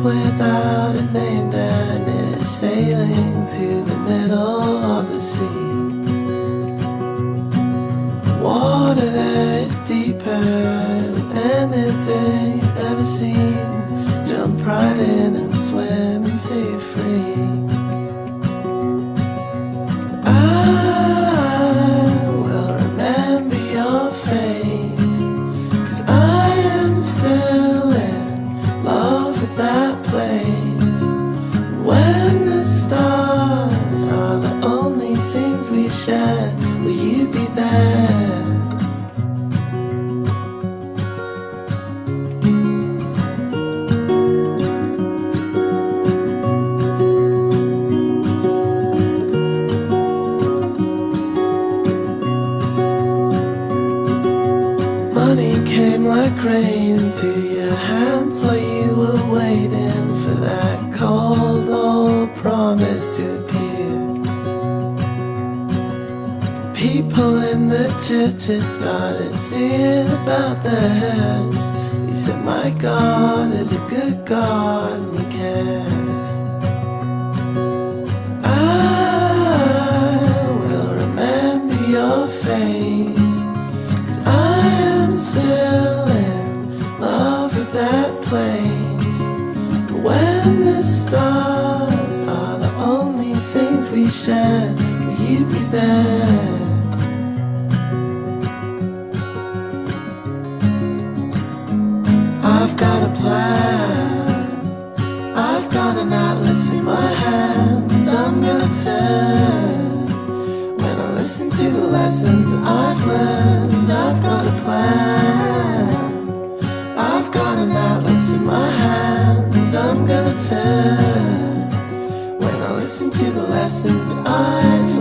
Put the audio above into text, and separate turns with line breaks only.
without a name there, and it's sailing to the middle of the sea. Water there is deeper than anything you've ever seen. Jump right in and swim until you're free. I will remember your face, 'cause I am still in love with that place. When the stars are the only things we share, will you be there? Money came like rain into your hands while you were waiting for that cold old promise to appear. People in the churches started singing about their heads. He said, my God is a good God and he cares. I will remember your face, 'cause I am still in love with that place. When the stars are the only things we share, will you be there? I've got a plan, I've got an atlas in my hands. I'm gonna turn when I listen to the lessons that I've learned. I've got a plan, I've got an atlas in my hands. I'm gonna turn when I listen to the lessons that I've learned.